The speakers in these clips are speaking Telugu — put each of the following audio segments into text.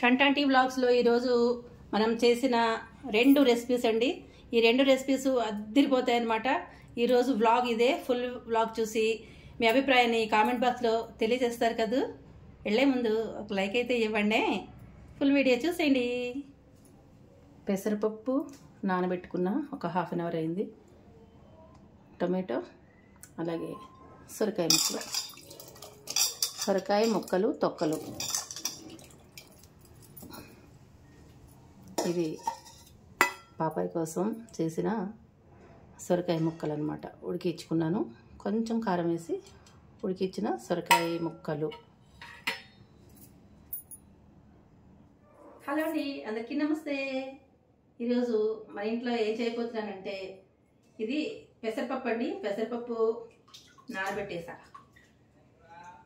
చంటాంటి వ్లాగ్స్లో ఈరోజు మనం చేసిన 2 రెసిపీస్ అండి. ఈ 2 రెసిపీస్ అద్దరిపోతాయన్నమాట. ఈరోజు వ్లాగ్ ఇదే. ఫుల్ వ్లాగ్ చూసి మీ అభిప్రాయాన్ని కామెంట్ బాక్స్లో తెలియజేస్తారు కదా. వెళ్ళే ముందు ఒక లైక్ అయితే ఇవ్వండి. ఫుల్ వీడియో చూసేయండి. పెసరపప్పు నానబెట్టుకున్న ఒక హాఫ్ అన్ అవర్ అయింది. టొమాటో, అలాగే సొరకాయ ముక్కలు తొక్కలు. ఇది పాపాయి కోసం చేసిన సొరకాయ ముక్కలు అన్నమాట. ఉడికించుకున్నాను. కొంచెం కారం వేసి ఉడికించిన సొరకాయ ముక్కలు. హలో అండి, అందరికీ నమస్తే. ఈరోజు మన ఇంట్లో ఏం చేయబోతున్నానంటే, ఇది పెసరపప్పు అండి. పెసరపప్పు నానబెట్టేసా.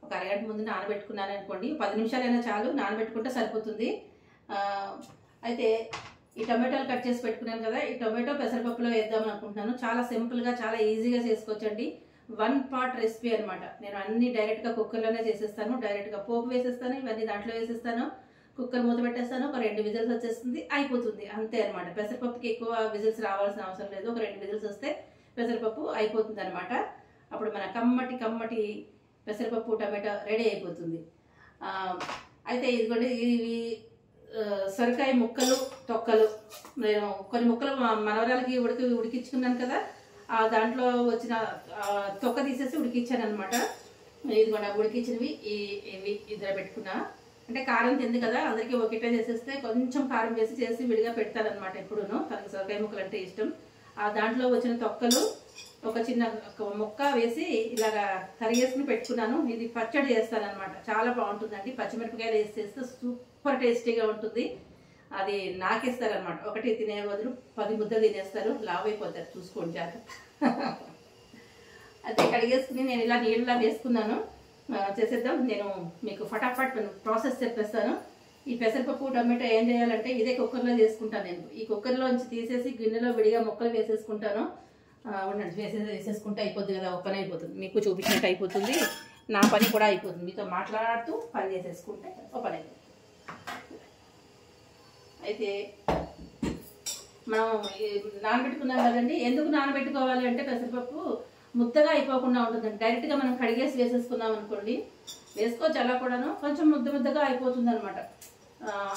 ఒక అరగంట ముందు నానబెట్టుకున్నాను అనుకోండి. 10 నిమిషాలైనా చాలు, నానబెట్టుకుంటే సరిపోతుంది. అయితే ఈ టొమాటోలు కట్ చేసి పెట్టుకున్నాను కదా, ఈ టొమాటో పెసరపప్పులో వేద్దామని అనుకుంటున్నాను. చాలా సింపుల్గా, చాలా ఈజీగా చేసుకోవచ్చండి. 1 పాట్ రెసిపీ అనమాట. నేను అన్ని డైరెక్ట్గా కుక్కర్లోనే చేసేస్తాను. డైరెక్ట్గా పోపు వేసేస్తాను, ఇవన్నీ దాంట్లో వేసేస్తాను, కుక్కర్ మూత పెట్టేస్తాను. ఒక 2 విజిల్స్ వచ్చేస్తుంది, అయిపోతుంది. అంతే అనమాట. పెసరపప్పుకి ఎక్కువ విజిల్స్ రావాల్సిన అవసరం లేదు. ఒక 2 విజిల్స్ వస్తే పెసరపప్పు అయిపోతుంది అనమాట. అప్పుడు మన కమ్మటి పెసరపప్పు టమాటో రెడీ అయిపోతుంది. అయితే ఇదిగోండి, ఇవి సొరకాయ ముక్కలు తొక్కలు. నేను కొన్ని ముక్కలు మనవరాలకి ఉడికించుకున్నాను కదా, దాంట్లో వచ్చిన తొక్క తీసేసి ఉడికించాను అనమాట. ఇదిగోండి ఉడికించినవి ఇవి ఇద్దరు పెట్టుకున్నా. అంటే కారం తింది కదా, అందరికీ ఒకటే చేసేస్తే కొంచెం కారం చేసి విడిగా పెడతానమాట. ఎప్పుడూను తనకి సొరకాయ ముక్కలు అంటే ఇష్టం. దాంట్లో వచ్చిన తొక్కలు ఒక చిన్న ముక్క వేసి ఇలాగా తరిగేసుకుని పెట్టుకున్నాను. ఇది పచ్చడి చేస్తాను అనమాట. చాలా బాగుంటుందండి. పచ్చిమిరపకాయలు వేసి చేస్తే సూపర్ టేస్టీగా ఉంటుంది. అది నాకేస్తారనమాట. ఒకటి తినే బదులు 10 ముద్దలు తినేస్తారు, లావ్ అయిపోతారు. చూసుకోండి జాగ్రత్త. అయితే కడిగేసుకుని నేను ఇలా నీళ్ళలా వేసుకున్నాను. చేసేద్దాం. నేను మీకు ఫటాఫట్ ప్రాసెస్ చెప్పేస్తాను. ఈ పెసరపప్పు టమాటో ఏం చేయాలంటే, ఇదే కుక్కర్లో చేసుకుంటాను నేను. ఈ కుక్కర్లోంచి తీసేసి గిన్నెలో విడిగా ముక్కలు వేసేసుకుంటాను. ఉండండి, వేసేసుకుంటే అయిపోతుంది కదా, ఒక పని అయిపోతుంది. మీకు చూపించినట్టు అయిపోతుంది, నా పని కూడా అయిపోతుంది. మీతో మాట్లాడుతూ పని చేసేసుకుంటే ఒక పని అయిపోతుంది. అయితే మనం నానబెట్టుకున్నాం కదండి. ఎందుకు నానబెట్టుకోవాలి అంటే, పెసరపప్పు ముద్దగా అయిపోకుండా ఉంటుందండి. డైరెక్ట్గా మనం కడిగేసి వేసేసుకున్నాం అనుకోండి, వేసుకోవచ్చు అలా కూడాను, కొంచెం ముద్దగా అయిపోతుంది అనమాట.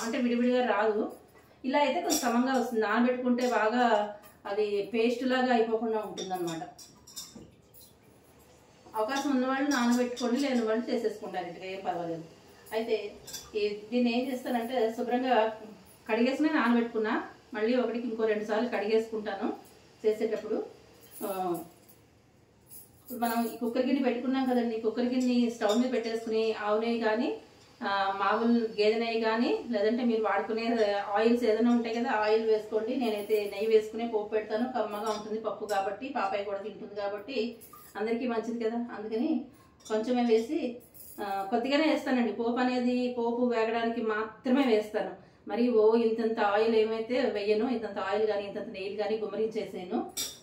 అంటే విడివిడిగా రాదు. ఇలా అయితే కొంచెం సమంగా వస్తుంది. నానబెట్టుకుంటే బాగా అది పేస్ట్ లాగా అయిపోకుండా ఉంటుంది అనమాట. అవకాశం ఉన్నవాళ్ళు నానబెట్టుకోండి, లేని వాళ్ళు చేసేసుకుంటారు. ఇటుగా ఏం పర్వాలేదు. అయితే దీన్ని ఏం చేస్తానంటే, శుభ్రంగా కడిగేసుకుని నానబెట్టుకున్నా. మళ్ళీ ఒకటికి ఇంకో 2 సార్లు కడిగేసుకుంటాను చేసేటప్పుడు. మనం ఈ కుక్కర్ గిన్నె పెట్టుకున్నాం కదండి. కుక్కర్ గిన్నె స్టవ్ మీద పెట్టేసుకుని ఆవు నెయ్యి కానీ, మామూలు గేదె నెయ్యి కానీ, లేదంటే మీరు వాడుకునే ఆయిల్స్ ఏదైనా ఉంటాయి కదా, ఆయిల్ వేసుకోండి. నేనైతే నెయ్యి వేసుకునే పోపు పెడతాను. కమ్మగా ఉంటుంది పప్పు కాబట్టి, పాపాయి కూడా తింటుంది కాబట్టి అందరికీ మంచిది కదా. అందుకని కొంచెమే వేసి కొద్దిగానే వేస్తానండి. పోపు అనేది పోపు వేగడానికి మాత్రమే వేస్తాను. మరి ఇంతంత ఆయిల్ ఏమైతే వేయను. ఇంతంత ఆయిల్ కానీ ఇంతంత నెయ్యి కానీ గుమ్మరించేసాను.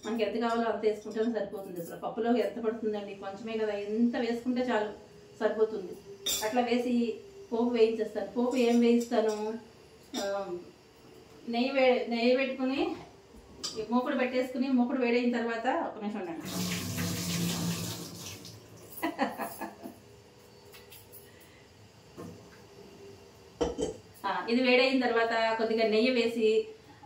మనకి ఎంత కావాలో అంత వేసుకుంటే సరిపోతుంది. అసలు పప్పులో ఎంత పడుతుందండి, కొంచెమే కదా, ఎంత వేసుకుంటే చాలు సరిపోతుంది. అట్లా వేసి పోపు వేయించేస్తాను. పోపు ఏం వేయిస్తాను, నెయ్యి పెట్టుకుని మూకుడు పెట్టేసుకుని, మూకుడు వేడైన తర్వాత ఒక నిమిషం ఉండండి. ఇది వేడైన తర్వాత కొద్దిగా నెయ్యి వేసి,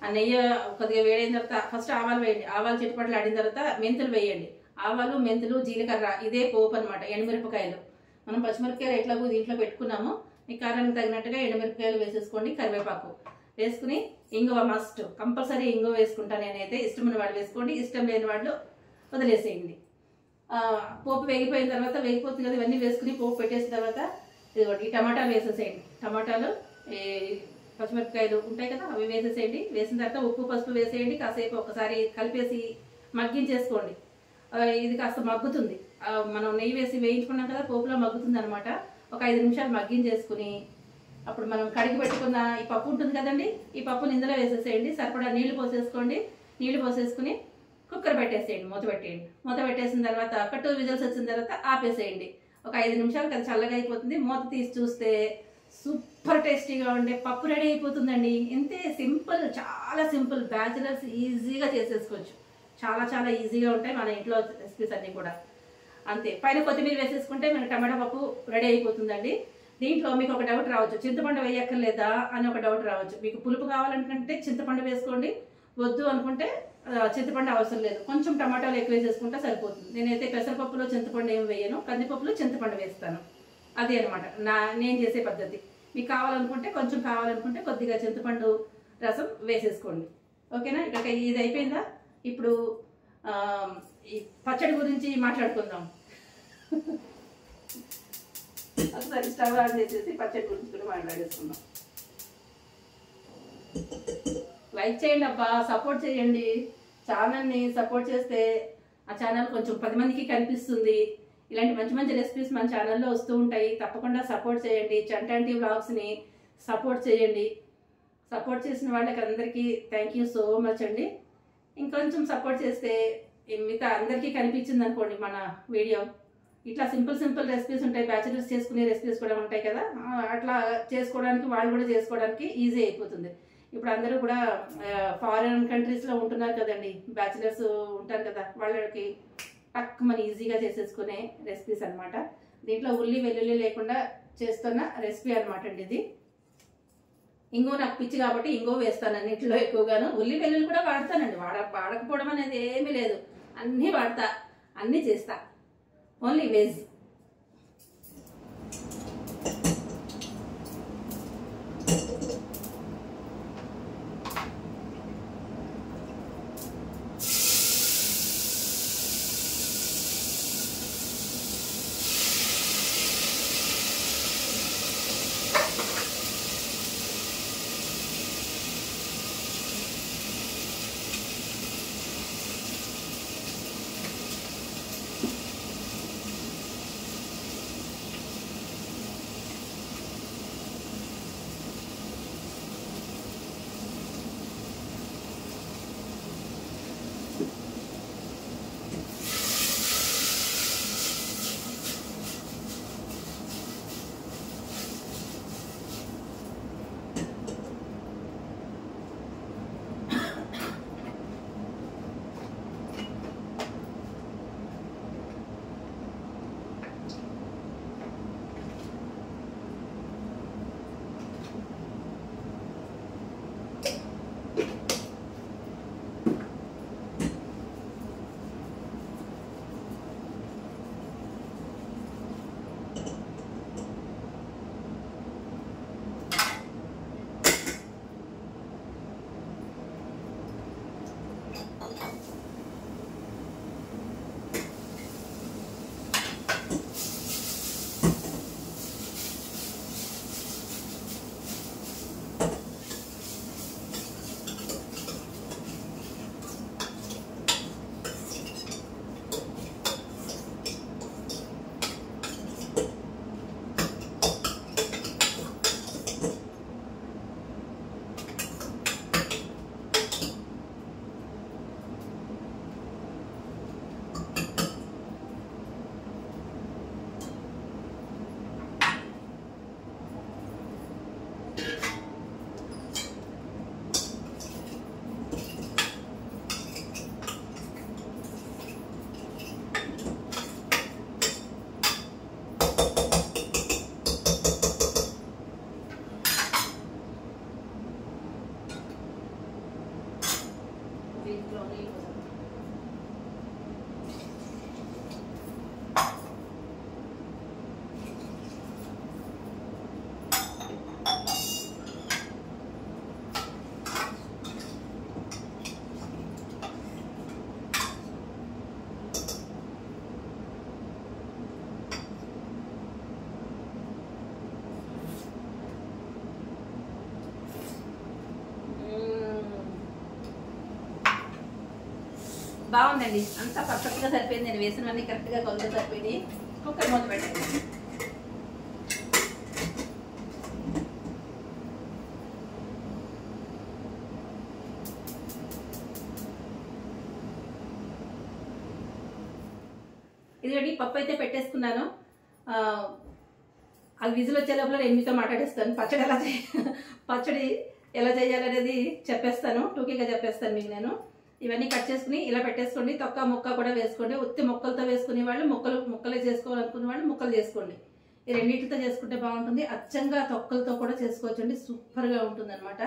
ఆ నెయ్యి కొద్దిగా వేడైన తర్వాత ఫస్ట్ ఆవాలు వేయండి. ఆవాలు చిట్టుపట్లు ఆడిన తర్వాత మెంతులు వేయండి. ఆవాలు, మెంతులు, జీలకర్ర, ఇదే పోపు అనమాట. ఎండుమిరపకాయలు, మనం పచ్చిమిరపకాయలు ఎట్లాగో దీంట్లో పెట్టుకున్నాము. మీ కారానికి తగినట్టుగా ఎండుమిరపకాయలు వేసేసుకోండి. కరివేపాకు వేసుకుని, ఇంగువ మస్ట్ కంపల్సరీ ఇంగువ వేసుకుంటాను నేనైతే. ఇష్టం ఉన్న వాళ్ళు వేసుకోండి, ఇష్టం లేని వాళ్ళు వదిలేసేయండి. పోపు వేగిపోయిన తర్వాత, వేగిపోతుంది కదా, ఇవన్నీ వేసుకుని పోపు పెట్టేసిన తర్వాత ఇదిగోండి ఈ టమాటాలు వేసేసేయండి. టమాటాలు, పచ్చిమిరపకాయలు ఉంటాయి కదా, అవి వేసేసేయండి. వేసిన తర్వాత ఉప్పు పసుపు వేసేయండి. కాసేపు ఒకసారి కలిపేసి మగ్గించేసుకోండి. ఇది కాస్త మగ్గుతుంది. మనం నెయ్యి వేసి వేయించుకున్నాం కదా, పోపులో మగ్గుతుంది అనమాట. ఒక 5 నిమిషాలు మగ్గించేసుకుని, అప్పుడు మనం కడిగి పెట్టుకున్న ఈ పప్పు ఉంటుంది కదండి, ఈ పప్పుని ఇందులో వేసేసేయండి. సరిపడా నీళ్లు పోసేసుకోండి. నీళ్లు పోసేసుకుని కుక్కర్ పెట్టేసేయండి, మూత పెట్టేయండి. మూత పెట్టేసిన తర్వాత ఒక 2 విజిల్స్ వచ్చిన తర్వాత ఆపేసేయండి. ఒక 5 నిమిషాలు అది చల్లగా అయిపోతుంది. మూత తీసి చూస్తే సూపర్ టేస్టీగా ఉండే పప్పు రెడీ అయిపోతుందండి. ఇంతే సింపుల్, చాలా సింపుల్. బ్యాచిలర్స్ ఈజీగా చేసేసుకోవచ్చు. చాలా చాలా ఈజీగా ఉంటాయి మన ఇంట్లో రెసిపీస్ అన్నీ కూడా. అంతే, పైన కొత్తిమీర వేసేసుకుంటే మనకి టమాటా పప్పు రెడీ అయిపోతుందండి. దీంట్లో మీకు ఒక డౌట్ రావచ్చు, చింతపండు వేయక్కర్లేదా అని ఒక డౌట్ రావచ్చు. మీకు పులుపు కావాలనుకుంటే చింతపండు వేసుకోండి, వద్దు అనుకుంటే చింతపండు అవసరం లేదు. కొంచెం టమాటాలు ఎక్కువ వేసేసుకుంటే సరిపోతుంది. నేనైతే పెసరపప్పులో చింతపండు ఏమి వేయను, కందిపప్పులో చింతపండు వేస్తాను. అదే అనమాట నేను చేసే పద్ధతి. మీకు కావాలనుకుంటే కొంచెం, కావాలనుకుంటే కొద్దిగా చింతపండు రసం వేసేసుకోండి. ఓకేనా? ఇక ఇది అయిపోయిందా? ఇప్పుడు ఈ పచ్చడి గురించి మాట్లాడుకుందాం. ఒకసారి స్టవ్ ఆన్ చేసేసి పచ్చడి గురించి కూడా మాట్లాడేసుకుందాం. లైక్ చేయండి అబ్బా, సపోర్ట్ చేయండి. ఛానల్ని సపోర్ట్ చేస్తే ఆ ఛానల్ కొంచెం 10 మందికి కనిపిస్తుంది. ఇలాంటి మంచి మంచి రెసిపీస్ మన ఛానల్లో వస్తూ ఉంటాయి. తప్పకుండా సపోర్ట్ చేయండి. చంటాంటి వ్లాగ్స్ని సపోర్ట్ చేయండి. సపోర్ట్ చేసిన వాళ్ళకి అందరికీ థ్యాంక్ యూ సో మచ్ అండి. ఇంకొంచెం సపోర్ట్ చేస్తే మిగతా అందరికీ కనిపించింది అనుకోండి మన వీడియో. ఇట్లా సింపుల్ రెసిపీస్ ఉంటాయి, బ్యాచిలర్స్ చేసుకునే రెసిపీస్ కూడా ఉంటాయి కదా, అట్లా చేసుకోవడానికి, వాళ్ళు కూడా చేసుకోవడానికి ఈజీ అయిపోతుంది. ఇప్పుడు అందరూ కూడా ఫారిన్ కంట్రీస్లో ఉంటున్నారు కదండి, బ్యాచిలర్స్ ఉంటారు కదా, వాళ్ళకి మన ఈజీగా చేసేసుకునే రెసిపీస్ అనమాట. దీంట్లో ఉల్లి వెల్లుల్లి లేకుండా చేస్తున్న రెసిపీ అనమాట అండి ఇది. ఇంగో నాకు పిచ్చి కాబట్టి ఇంగో వేస్తాను అన్నింటిలో ఎక్కువగాను. ఉల్లి వెల్లుల్లి కూడా వాడతానండి, వాడకపోవడం అనేది ఏమీ లేదు. అన్నీ వాడతా, అన్నీ చేస్తా. Only veg. బాగుందండి, అంతా పర్ఫెక్ట్గా సరిపోయింది. నేను వేసినవన్నీ కరెక్ట్గా కొలత సరిపోయింది. కుక్కర్ మూత పెట్టండి. ఇదిగోండి పప్పు అయితే పెట్టేసుకున్నాను. అది విజిల్ వచ్చే లోపల నేను మీతో మాట్లాడేస్తాను. పచ్చడి ఎలా చేయాలనేది చెప్పేస్తాను, టూకీగా చెప్పేస్తాను మీకు నేను. ఇవన్నీ కట్ చేసుకుని ఇలా పెట్టేసుకోండి. తొక్క ముక్క కూడా వేసుకోండి. ఉత్తి ముక్కలతో వేసుకునే వాళ్ళు ముక్కలే చేసుకోవాలనుకునే వాళ్ళు ముక్కలు చేసుకోండి. ఈ రెండింటితో చేసుకుంటే బాగుంటుంది. అచ్చంగా తొక్కలతో కూడా చేసుకోవచ్చు అండి, సూపర్గా ఉంటుంది అనమాట.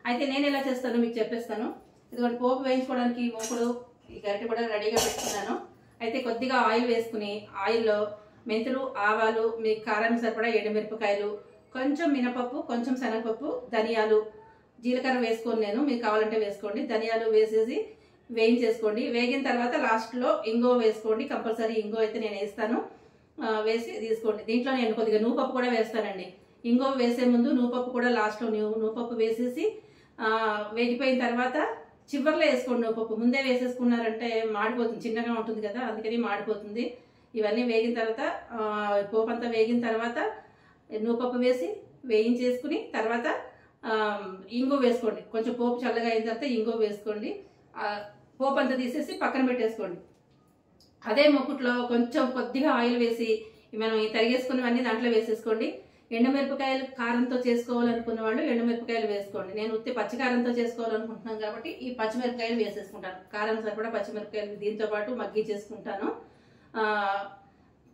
అయితే నేను ఎలా చేస్తానో మీకు చెప్పేస్తాను. ఇదిగోండి పోపు వేయించుకోవడానికి మూకుడు ఈ గరిటె కూడా రెడీగా పెట్టుకున్నాను. అయితే కొద్దిగా ఆయిల్ వేసుకుని ఆయిల్లో మెంతులు, ఆవాలు, మీ కారానికి సరిపడా ఎండుమిరపకాయలు, కొంచెం మినపప్పు, కొంచెం శనగపప్పు, ధనియాలు, జీలకర్ర వేసుకోండి. నేను మీకు కావాలంటే వేసుకోండి. ధనియాలు వేసేసి వేయించేసుకోండి. వేగిన తర్వాత లాస్ట్లో ఇంగువ వేసుకోండి. కంపల్సరీ ఇంగువ అయితే నేను వేస్తాను. వేసి తీసుకోండి. దీంట్లో నేను కొద్దిగా నూపప్పు కూడా వేస్తానండి. ఇంగువ వేసే ముందు నూపప్పు కూడా లాస్ట్లో నూపప్పు వేసేసి వేగిపోయిన తర్వాత చివర్లో వేసుకోండి. నూపప్పు ముందే వేసేసుకున్నారంటే మాడిపోతుంది, చిన్నగా ఉంటుంది కదా, అందుకని మాడిపోతుంది. ఇవన్నీ వేగిన తర్వాత పోపు అంతా వేగిన తర్వాత నూపప్పు వేసి వేయించేసుకుని తర్వాత ఇంగువ వేసుకోండి. కొంచెం పోపు చల్లగా అయిన తర్వాత ఇంగువ వేసుకోండి. పోపు అంతా తీసేసి పక్కన పెట్టేసుకోండి. అదే మొక్కుట్లో కొంచెం కొద్దిగా ఆయిల్ వేసి మనం ఈ తరిగేసుకున్నవన్నీ దాంట్లో వేసేసుకోండి. ఎండుమిరపకాయలు కారంతో చేసుకోవాలనుకున్న వాళ్ళు ఎండుమిరపకాయలు వేసుకోండి. నేను ఉత్తి పచ్చికారంతో చేసుకోవాలనుకుంటున్నాను కాబట్టి ఈ పచ్చిమిరపకాయలు వేసేసుకుంటాను. కారం సరిపడా పచ్చిమిరపకాయలు దీంతో పాటు మగ్గి చేసుకుంటాను.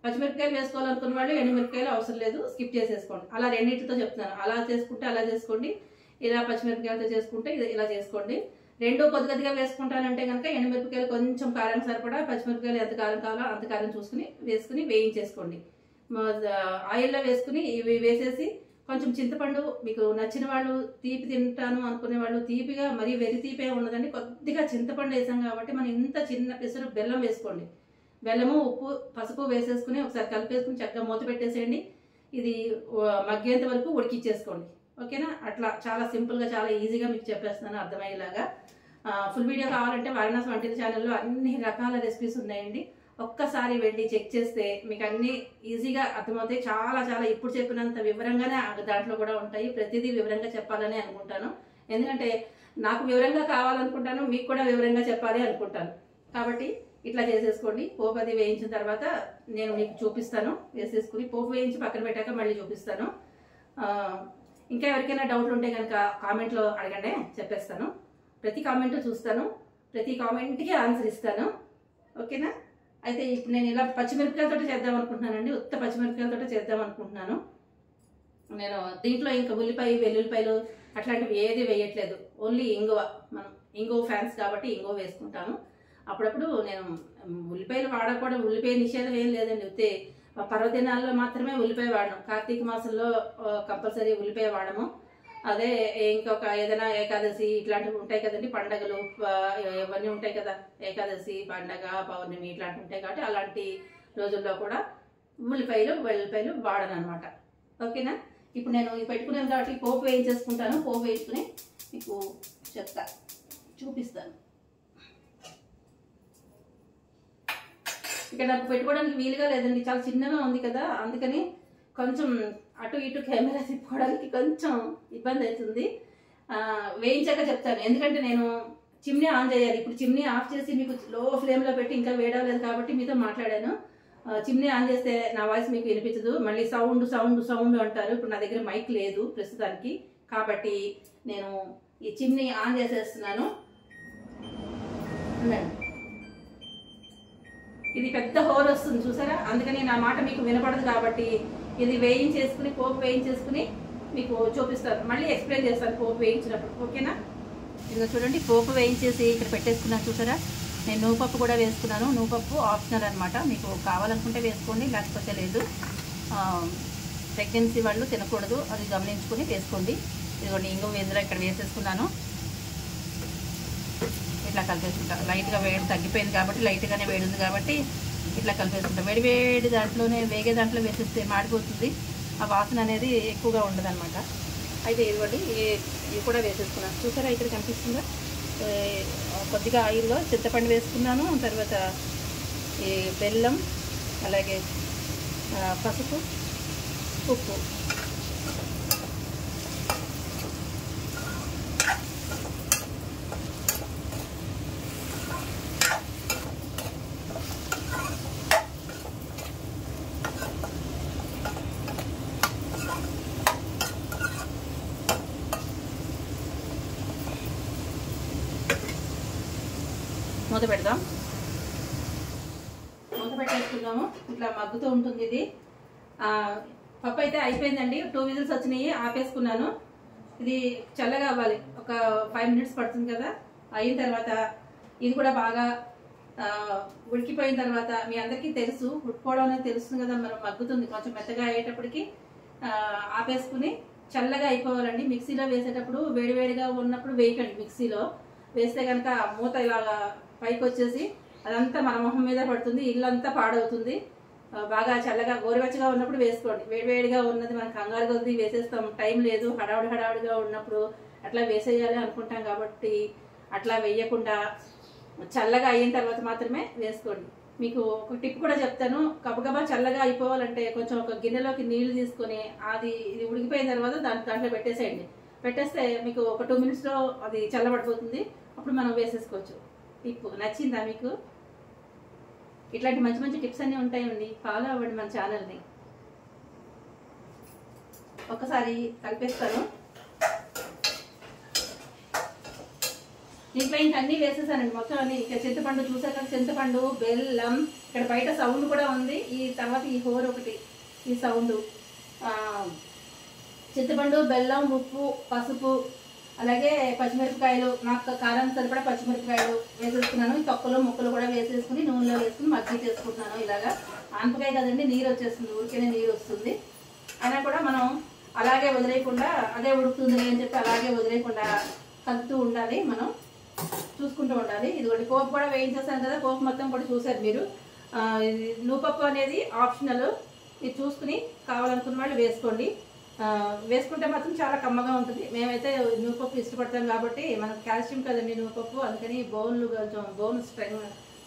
పచ్చిమిరపకాయలు వేసుకోవాలనుకున్న వాళ్ళు ఎండుమిరపకాయలు అవసరం లేదు, స్కిప్ చేసేసుకోండి. అలా రెండింటితో చెప్తున్నాను. అలా చేసుకుంటే అలా చేసుకోండి, ఇలా పచ్చిమిరపకాయలతో చేసుకుంటే ఇలా చేసుకోండి. రెండు కొద్దిగా వేసుకుంటానంటే కనుక ఎండుమిరపకాయలు కొంచెం కారం సరిపడా, పచ్చిమిరపకాయలు ఎంత కారం కావాలో అంత కారం చూసుకుని వేసుకుని వేయించేసుకోండి. ఆయిల్లో వేసుకుని ఇవి వేసేసి కొంచెం చింతపండు, మీకు నచ్చిన వాళ్ళు తీపి తింటాను అనుకునే వాళ్ళు తీపిగా, మరీ వెరి తీపే ఉన్నదండి, కొద్దిగా చింతపండు వేసాం కాబట్టి మనం ఇంత చిన్న పెసరు బెల్లం వేసుకోండి. బెల్లము, ఉప్పు, పసుపు వేసేసుకుని ఒకసారి కలిపేసుకుని చక్కగా మూత పెట్టేసేయండి. ఇది మగ్గేంత వరకు ఉడికిచ్చేసుకోండి. ఓకేనా? అట్లా చాలా సింపుల్గా చాలా ఈజీగా మీకు చెప్పేస్తున్నాను అర్థమయ్యేలాగా. ఫుల్ వీడియో కావాలంటే వారణాసి వంటిల ఛానల్లో అన్ని రకాల రెసిపీస్ ఉన్నాయండి. ఒక్కసారి వెళ్ళి చెక్ చేస్తే మీకు అన్ని ఈజీగా అర్థమవుతాయి. చాలా చాలా ఇప్పుడు చెప్పినంత వివరంగానే దాంట్లో కూడా ఉంటాయి. ప్రతిదీ వివరంగా చెప్పాలని అనుకుంటాను. ఎందుకంటే నాకు వివరంగా కావాలనుకుంటాను, మీకు కూడా వివరంగా చెప్పాలి అనుకుంటాను. కాబట్టి ఇట్లా చేసేసుకోండి. పోపు అది వేయించిన తర్వాత నేను మీకు చూపిస్తాను. వేసేసుకుని పోపు వేయించి పక్కన పెట్టాక మళ్ళీ చూపిస్తాను. ఇంకా ఎవరికైనా డౌట్లు ఉంటే కనుక కామెంట్లో అడగండి, చెప్పేస్తాను. ప్రతి కామెంట్ చూస్తాను, ప్రతి కామెంట్కి ఆన్సర్ ఇస్తాను. ఓకేనా? అయితే ఇప్పుడు నేను ఇలా పచ్చిమిరపకాయలతో చేద్దాం అనుకుంటున్నానండి. ఉత్త పచ్చిమిరపకాయలతో చేద్దాం అనుకుంటున్నాను. నేను దీంట్లో ఇంకా ఉల్లిపాయ, వెల్లుల్లిపాయలు అట్లాంటివి ఏది వేయట్లేదు. ఓన్లీ ఇంగువ. మనం ఇంగువ ఫ్యాన్స్ కాబట్టి ఇంగువ వేసుకుంటాము. అప్పుడప్పుడు నేను ఉల్లిపాయలు వాడకూడదు, ఉల్లిపాయ నిషేధం ఏం లేదండి. ఉత్తే పర్వదినాల్లో మాత్రమే ఉల్లిపాయ వాడడం. కార్తీక మాసంలో కంపల్సరీ ఉల్లిపాయ వాడము. అదే ఇంకొక ఏదైనా ఏకాదశి ఇట్లాంటివి ఉంటాయి కదండి, పండగలు ఇవన్నీ ఉంటాయి కదా, ఏకాదశి, పండగ, పౌర్ణమి ఇట్లాంటివి ఉంటాయి కాబట్టి అలాంటి రోజుల్లో కూడా వెల్లుల్లిపాయలు వాడను అనమాట. ఓకేనా? ఇప్పుడు నేను పెట్టుకున్నాను కాబట్టి పోపు వేయించేసుకుంటాను. పోపు వేసుకుని మీకు చూపిస్తాను. ఇక్కడ నాకు పెట్టుకోవడానికి వీలుగా లేదండి, చాలా చిన్నగా ఉంది కదా, అందుకని కొంచెం అటు ఇటు కెమెరా తిప్పుకోవడానికి కొంచెం ఇబ్బంది అవుతుంది. వేయించాక చెప్తాను. ఎందుకంటే నేను చిమ్నీ ఆన్ చేయాలి. ఇప్పుడు చిమ్నీ ఆఫ్ చేసి మీకు లో ఫ్లేమ్లో పెట్టి ఇంకా వేడవలేదు కాబట్టి మీతో మాట్లాడాను. చిమ్నీ ఆన్ చేస్తే నా వాయిస్ మీకు వినిపించదు, మళ్ళీ సౌండ్ సౌండ్ సౌండ్ అంటారు. ఇప్పుడు నా దగ్గర మైక్ లేదు ప్రస్తుతానికి, కాబట్టి నేను ఈ చిమ్నీ ఆన్ చేసేస్తున్నాను. ఇది పెద్ద హోల్ వస్తుంది చూసారా, అందుకని నా మాట మీకు వినపడదు కాబట్టి ఇది వేయించేసుకుని పోపు వేయించేసుకుని మీకు చూపిస్తాను, మళ్ళీ ఎక్స్ప్లెయిన్ చేస్తాను పోపు వేయించినప్పుడు. ఓకేనా? ఇదిగో చూడండి, పోపు వేయించేసి ఇక్కడ పెట్టేసుకున్నాను చూసారా. నేను నూపప్పు కూడా వేసుకున్నాను. నూపప్పు ఆప్షనల్ అనమాట, మీకు కావాలనుకుంటే వేసుకోండి, లేకపోతే లేదు. ప్రెగ్నెన్సీ వాళ్ళు తినకూడదు, అది గమనించుకొని వేసుకోండి. ఇదిగోండి ఇంగువ ఇందులో ఇక్కడ వేసేసుకున్నాను. ఇట్లా కలిపేసుకుంటా. లైట్గా వేడి తగ్గిపోయింది కాబట్టి, లైట్గానే వేడి ఉంది కాబట్టి ఇట్లా కలిపేసుకుంటా. వేడి దాంట్లోనే వేగే దాంట్లో వేసేస్తే మాడిపోతుంది, ఆ వాసన అనేది ఎక్కువగా ఉండదు అనమాట. అయితే ఇదిగోండి ఇవి కూడా వేసేసుకున్నాను చూసారా, ఇక్కడ కనిపిస్తుందా. కొద్దిగా ఆయిల్లో చింతపండు వేసుకున్నాను, తర్వాత ఈ బెల్లం, అలాగే పసుపు, ఉప్పు. మూత పెడదాం. మూత పెట్టేసుకున్నాము. ఇట్లా మగ్గుతూ ఉంటుంది ఇది. పప్పు అయితే అయిపోయిందండి. 2 విజిల్స్ వచ్చినాయి, ఆపేసుకున్నాను. ఇది చల్లగా అవ్వాలి, ఒక 5 మినిట్స్ పడుతుంది కదా. అయిన తర్వాత ఇది కూడా బాగా ఉడికిపోయిన తర్వాత మీ అందరికీ తెలుసు, ఉడికిపోవడం అనేది తెలుస్తుంది కదా, మనం మగ్గుతుంది. కొంచెం మెత్తగా అయ్యేటప్పటికి ఆపేసుకుని చల్లగా అయిపోవాలండి. మిక్సీలో వేసేటప్పుడు వేడివేడిగా ఉన్నప్పుడు వేయకండి. మిక్సీలో వేస్తే కనుక మూత ఇలాగా పైకి వచ్చేసి అదంతా మన మొహం మీద పడుతుంది, ఇల్లంతా పాడవుతుంది. బాగా చల్లగా గోరువెచ్చగా ఉన్నప్పుడు వేసుకోండి. వేడివేడిగా ఉన్నది మనం కంగారు కొద్ది వేసేస్తాం, టైం లేదు, హడావుడిగా ఉన్నప్పుడు అట్లా వేసేయాలి అనుకుంటాం. కాబట్టి అట్లా వేయకుండా చల్లగా అయిన తర్వాత మాత్రమే వేసుకోండి. మీకు ఒక టిప్ కూడా చెప్తాను. గబగబా చల్లగా అయిపోవాలంటే కొంచెం ఒక గిన్నెలోకి నీళ్లు తీసుకొని ఇది ఉడికిపోయిన తర్వాత దాంట్లో పెట్టేసేయండి. పెట్టేస్తే మీకు ఒక 2 మినిట్స్లో అది చల్లబడిపోతుంది. అప్పుడు మనం వేసేసుకోవచ్చు. టిప్ నచ్చిందా మీకు? ఇట్లాంటి మంచి మంచి టిప్స్ అన్నీ ఉంటాయండి, ఫాలో అవ్వండి మన ఛానల్ని. ఒకసారి కలిపేస్తాను. దీంట్లో ఇంక అన్నీ వేసేసానండి, మొత్తం అన్ని. ఇక చింతపండు చూసాక చింతపండు, బెల్లం, ఇక్కడ బయట సౌండ్ కూడా ఉంది. ఈ తర్వాత ఈ హోర్ ఒకటి, ఈ సౌండ్. చింతపండు, బెల్లం, ఉప్పు, పసుపు, అలాగే పచ్చిమిరపకాయలు, నాకు కారం సరిపడా పచ్చిమిరపకాయలు వేసేసుకున్నాను. తొక్కలు ముక్కలు కూడా వేసేసుకుని నూనెలో వేసుకుని మగ్గి చేసుకుంటున్నాను. ఇలాగా ఆనపకాయ కదండి, నీరు వచ్చేస్తుంది, ఊరికేనే నీరు వస్తుంది. అయినా కూడా మనం అలాగే వదిలేయకుండా, అదే ఉడుకుతుంది అని చెప్పి అలాగే వదిలేయకుండా కలుపుతూ ఉండాలి, మనం చూసుకుంటూ ఉండాలి. ఇదిగోండి పోపు కూడా వేయించేసాను కదా, పోపు మొత్తం కూడా చూసారు మీరు. నూపప్పు అనేది ఆప్షనల్, ఇది చూసుకుని కావాలనుకున్న వాళ్ళు వేసుకోండి. వేసుకుంటే మాత్రం చాలా కమ్మగా ఉంటుంది. మేమైతే నూపప్పు ఇష్టపడతాం కాబట్టి, మనకు కాల్షియం కదండి నూపప్పు, అందుకని బోన్లు కొంచెం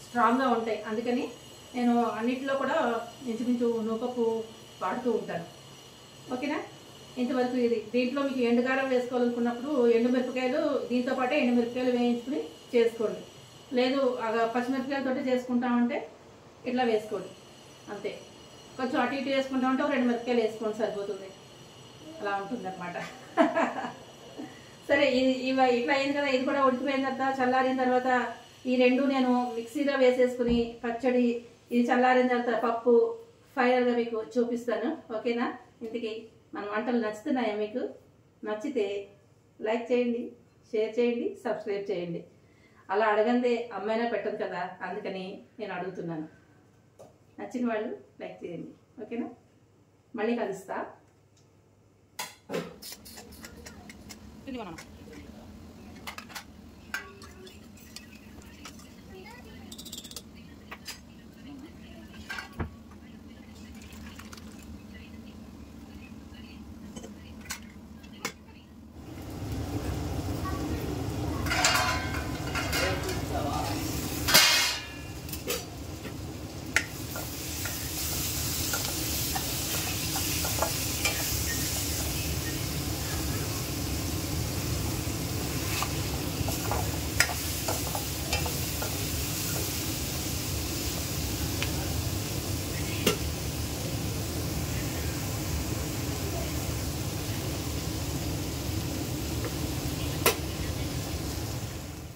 స్ట్రాంగ్గా ఉంటాయి. అందుకని నేను అన్నిటిలో కూడా ఇంచుమించు నూపప్పు వాడుతూ ఉంటాను. ఓకేనా? ఇంతవరకు ఇది. దీంట్లో మీకు ఎండుకారం వేసుకోవాలనుకున్నప్పుడు ఎండుమిరపకాయలు, దీంతో పాటే ఎండుమిరపకాయలు వేయించుకుని చేసుకోండి. లేదు పచ్చిమిరపకాయలతో చేసుకుంటామంటే ఇట్లా వేసుకోండి, అంతే. కొంచెం అటు ఇటు వేసుకుంటామంటే ఒక 2 మిరపకాయలు వేసుకోండి, సరిపోతుంది. అలా ఉంటుంది అన్నమాట. సరే, ఇది ఇట్లా అయింది కదా. ఇది కూడా ఉడికిపోయిన తర్వాత చల్లారిన తర్వాత ఈ రెండు నేను మిక్సీలో వేసేసుకుని పచ్చడి, ఇది చల్లారిన తర్వాత పప్పు ఫైనల్గా మీకు చూపిస్తాను. ఓకేనా? ఇంతకీ మన వంటలు నచ్చుతున్నాయా మీకు? నచ్చితే లైక్ చేయండి, షేర్ చేయండి, సబ్స్క్రైబ్ చేయండి. అలా అడగందే అమ్మాయినా పెట్టదు కదా, అందుకని నేను అడుగుతున్నాను. నచ్చిన వాళ్ళు లైక్ చేయండి. ఓకేనా? మళ్ళీ కలుస్తా.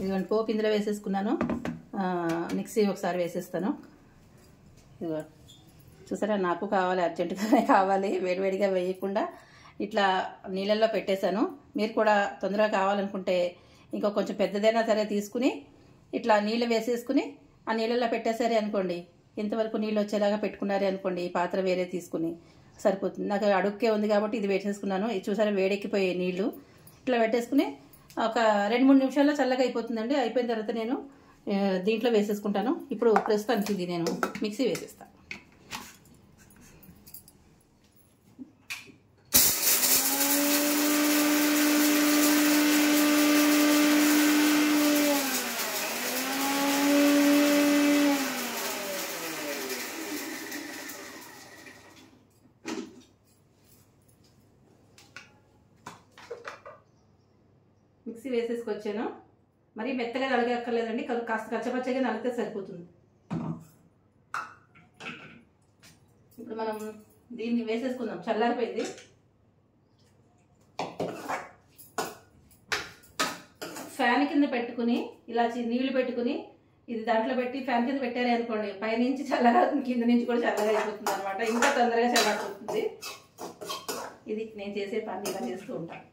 ఇదిగోండి పోపు ఇందులో వేసేసుకున్నాను. మిక్సీ ఒకసారి వేసేస్తాను. ఇదిగో చూసారా, నాకు కావాలి, అర్జెంటుగానే కావాలి, వేడివేడిగా వేయకుండా ఇట్లా నీళ్ళల్లో పెట్టేశాను. మీరు కూడా తొందరగా కావాలనుకుంటే ఇంకో కొంచెం పెద్దదైనా సరే తీసుకుని ఇట్లా నీళ్ళు వేసేసుకుని ఆ నీళ్ళల్లో పెట్టేసారే అనుకోండి, ఇంతవరకు నీళ్ళు వచ్చేలాగా పెట్టుకున్నారే అనుకోండి, ఈ పాత్ర వేరే తీసుకుని సరిపోతుంది. నాకు అడుక్కే ఉంది కాబట్టి ఇది వేసేసుకున్నాను. ఇది చూసారా, వేడెక్కిపోయే నీళ్లు. ఇట్లా పెట్టేసుకుని ఒక 2-3 నిమిషాల్లో చల్లగా అయిపోతుందండి. అయిపోయిన తర్వాత నేను దీంట్లో వేసేసుకుంటాను. ఇప్పుడు ప్రస్తుతానికి ఇది నేను మిక్సీ వేసేస్తాను. మిక్సీ వేసేసుకొచ్చాను. మరి మెత్తగా నలగక్కర్లేదండి, కాస్త కచ్చపచ్చగా నలిగితే సరిపోతుంది. ఇప్పుడు మనం దీన్ని వేసేసుకుందాం. చల్లారిపోయింది. ఫ్యాన్ కింద పెట్టుకుని ఇలా నీళ్లు పెట్టుకుని ఇది దాంట్లో పెట్టి ఫ్యాన్ కింద పెట్టారే అనుకోండి, పైనుంచి చల్లగా కింద నుంచి కూడా చల్లగా అయిపోతుంది అనమాట, ఇంకా తొందరగా చల్లబడుతుంది. ఇది నేను చేసే పని ఇలా చేస్తూ ఉంటాను.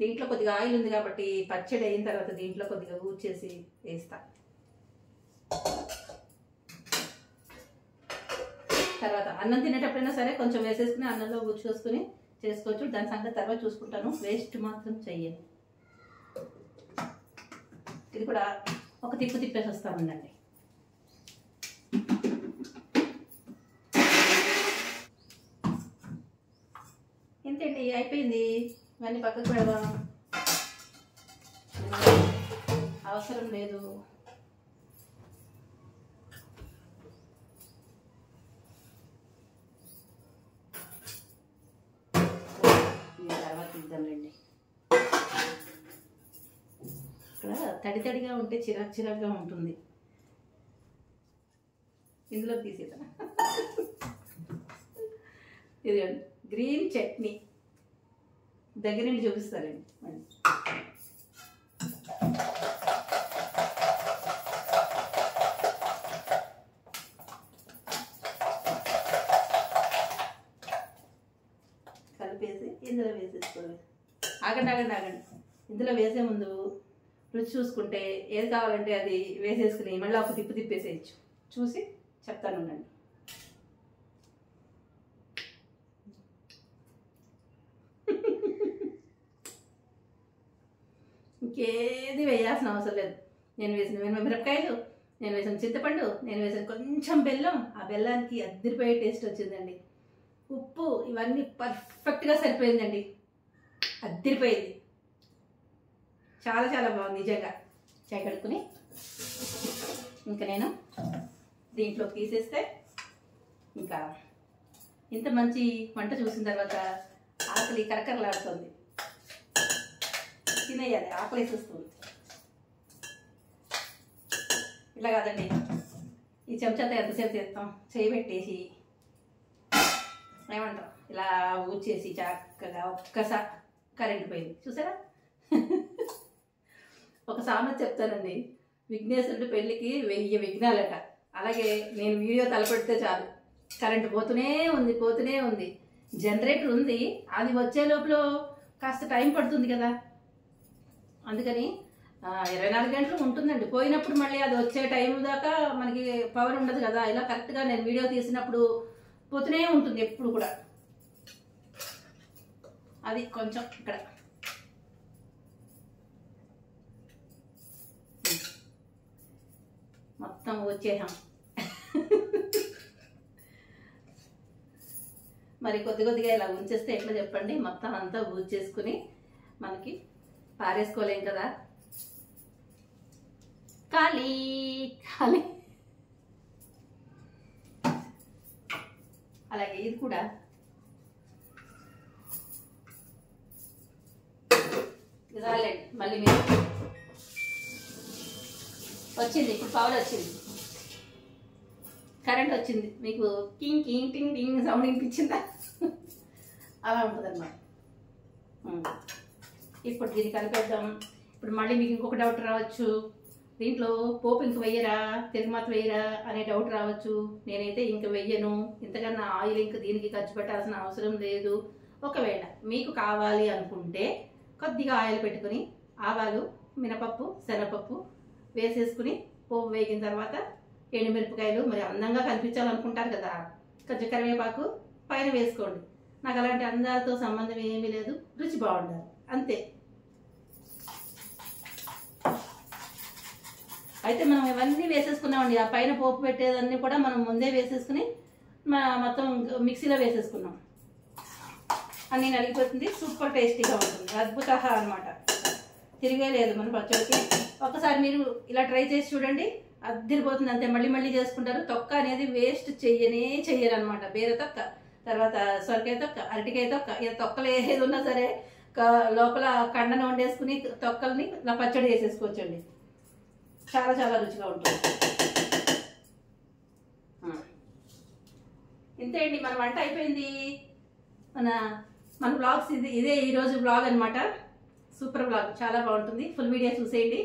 దీంట్లో కొద్దిగా ఆయిల్ ఉంది కాబట్టి పచ్చడి అయిన తర్వాత దీంట్లో కొద్దిగా ఊడ్చేసి వేస్తా. తర్వాత అన్నం తినేటప్పుడైనా సరే కొంచెం వేసేసుకుని అన్నంలో ఊడ్చేసుకుని చేసుకోవచ్చు. దాని సంగతి తర్వాత చూసుకుంటాను, వేస్ట్ మాత్రం చెయ్యను. ఇది కూడా ఒక తిప్పు తిప్పేసి వస్తామండి. ఇంతేంటి, అయిపోయింది. ఇవన్నీ పక్కకు పెడదాం, అవసరం లేదు. తర్వాత ఇద్దాంలేండి. ఇక్కడ తడి తడిగా ఉంటే చిరాకు చిరాకుగా ఉంటుంది. ఇందులో తీసేద్దాం. ఇది గ్రీన్ చట్నీ దగ్గర నుండి చూపిస్తారండి. కలిపేసి ఇందులో వేసేసుకోవాలి. ఆగండి ఆగండి ఆగండి, ఇందులో వేసే ముందు రుచి చూసుకుంటే ఏది కావాలంటే అది వేసేసుకుని మళ్ళీ ఒక తిప్పు తిప్పేసేయచ్చు. చూసి చెప్తాను ఉండండి. ఇంకేది వేయాల్సిన అవసరం లేదు. నేను వేసిన మిరపకాయలు, నేను వేసిన చింతపండు, నేను వేసిన కొంచెం బెల్లం, ఆ బెల్లానికి అద్దరిపోయే టేస్ట్ వచ్చిందండి. ఉప్పు ఇవన్నీ పర్ఫెక్ట్గా సరిపోయిందండి, అద్దరిపోయింది. చాలా చాలా బాగుంది నిజంగా. చాయ్ కడుక్కుని ఇంకా నేను దీంట్లో తీసేస్తే ఇంకా ఇంత మంచి వంట చూసిన తర్వాత ఆకలి కరకరలాడుతుంది, తినేయాలి, ఆకలేసేస్తుంది. ఇట్లా కాదండి, ఈ చెంచాతో ఎంతసేపు చేస్తాం, చేయి పెట్టేసి ఏమంటారు ఇలా ఊడ్చేసి చక్కగా ఒక్కసారి కరెంట్ పోయింది చూసారా. ఒక సామెత చెప్తానండి, విఘ్నేశ్వరుడి పెళ్ళికి 1000 విఘ్నాలట. అలాగే నేను వీడియో తలపెడితే చాలు కరెంటు పోతూనే ఉంది. జనరేటర్ ఉంది, అది వచ్చే లోపల కాస్త టైం పడుతుంది కదా, అందుకని 24 గంటలు ఉంటుందండి. పోయినప్పుడు మళ్ళీ అది వచ్చే టైం దాకా మనకి పవర్ ఉండదు కదా. ఇలా కరెక్ట్గా నేను వీడియో తీసినప్పుడు పోతూనే ఉంటుంది ఎప్పుడు కూడా. అది కొంచెం ఇక్కడ మొత్తం వచ్చేసాం. మరి కొద్దిగా ఇలా ఉంచేస్తే ఎట్లా చెప్పండి, మొత్తం అంతా ఊడ్చేసుకుని మనకి పారేసుకోలేం కదా. ఖాళీ ఖాళీ. అలాగే ఇది కూడా ఇదాలండి. మళ్ళీ మీరు వచ్చింది, ఇప్పుడు పవర్ వచ్చింది, కరెంట్ వచ్చింది, మీకు కింగ్ కింగ్ టింగ్ టింగ్ సౌండ్ వినిపించిందా? అలా ఉంటుంది అన్నమాట. ఇప్పుడు దీన్ని కలిపేద్దాం. ఇప్పుడు మళ్ళీ మీకు ఇంకొక డౌట్ రావచ్చు, దీంట్లో పోపు ఇంక వెయ్యరా, తిరుమాత వెయ్యరా అనే డౌట్ రావచ్చు. నేనైతే ఇంక వెయ్యను, ఇంతకన్నా ఆయిల్ ఇంక దీనికి ఖర్చు పెట్టాల్సిన అవసరం లేదు. ఒకవేళ మీకు కావాలి అనుకుంటే కొద్దిగా ఆయిల్ పెట్టుకుని ఆవాలు, మినపప్పు, శనగపప్పు వేసేసుకుని పోపు వేగిన తర్వాత ఎండుమిరపకాయలు, మరి అందంగా కనిపించాలనుకుంటారు కదా, కొంచెం కరివేపాకు పైన వేసుకోండి. నాకు అలాంటి అందాలతో సంబంధం ఏమీ లేదు, రుచి బాగుండాలి అంతే. అయితే మనం ఇవన్నీ వేసేసుకున్నామండి. ఆ పైన పోపు పెట్టేదన్నీ కూడా మనం ముందే వేసేసుకుని మొత్తం మిక్సీలో వేసేసుకున్నాం. అన్నీ నలిగిపోతుంది, సూపర్ టేస్టీగా ఉంటుంది, అద్భుత అనమాట. తిరిగే లేదు మన పచ్చడికి. ఒకసారి మీరు ఇలా ట్రై చేసి చూడండి, అద్దరిపోతుంది అంతే. మళ్ళీ చేసుకుంటారు. తొక్క అనేది వేస్ట్ చెయ్యరు అనమాట. బీర తొక్క, తర్వాత సొరకాయ తొక్క, అరటికాయ తొక్క, ఇక తొక్కలు ఏది ఉన్నా సరే లోపల కండను వండేసుకుని తొక్కల్ని ఇలా పచ్చడి వేసేసుకోవచ్చండి. చాలా చాలా రుచిగా ఉంటుంది. ఇంతే అండి, మన వంట అయిపోయింది. మన బ్లాగ్స్ ఇదే ఈరోజు బ్లాగ్ అనమాట. సూపర్ బ్లాగ్, చాలా బాగుంటుంది. ఫుల్ వీడియో చూసేయండి.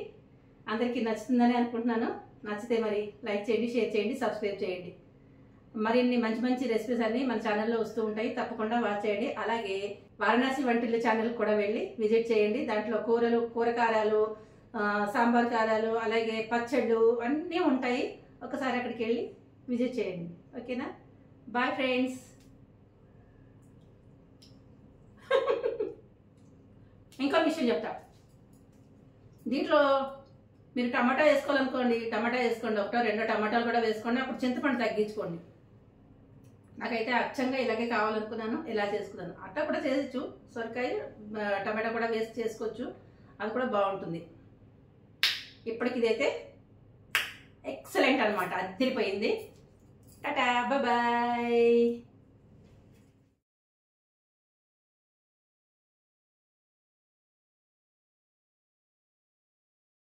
అందరికీ నచ్చుతుందని అనుకుంటున్నాను. నచ్చితే మరి లైక్ చేయండి, షేర్ చేయండి, సబ్స్క్రైబ్ చేయండి. మరిన్ని మంచి మంచి రెసిపీస్ అన్ని మన ఛానల్లో వస్తూ ఉంటాయి, తప్పకుండా వాచ్ చేయండి. అలాగే వారణాసి వంటిల్లు ఛానల్ కూడా వెళ్ళి విజిట్ చేయండి. దాంట్లో కూరకారాలు, సాంబార్ కారాలు, అలాగే పచ్చళ్ళు అన్నీ ఉంటాయి. ఒకసారి అక్కడికి వెళ్ళి విజిట్ చేయండి. ఓకేనా? Bye friends. ఇంకో విషయం చెప్తా. దీంట్లో మీరు టమాటా వేసుకోవాలనుకోండి, టమాటా వేసుకోండి. ఒకటో రెండో టమాటాలు కూడా వేసుకోండి. అప్పుడు చింతపండు తగ్గించుకోండి. నాకైతే అచ్చంగా ఇలాగే కావాలనుకున్నాను, ఇలా చేసుకున్నాను. అట్లా కూడా చేయొచ్చు. సొరకాయ టమాటా కూడా వేసి చేసుకోవచ్చు, అది కూడా బాగుంటుంది. ఇప్పటికి ఇదైతే ఎక్సలెంట్ అనమాట. అదిరిపోయింది. టాటా, బాయ్.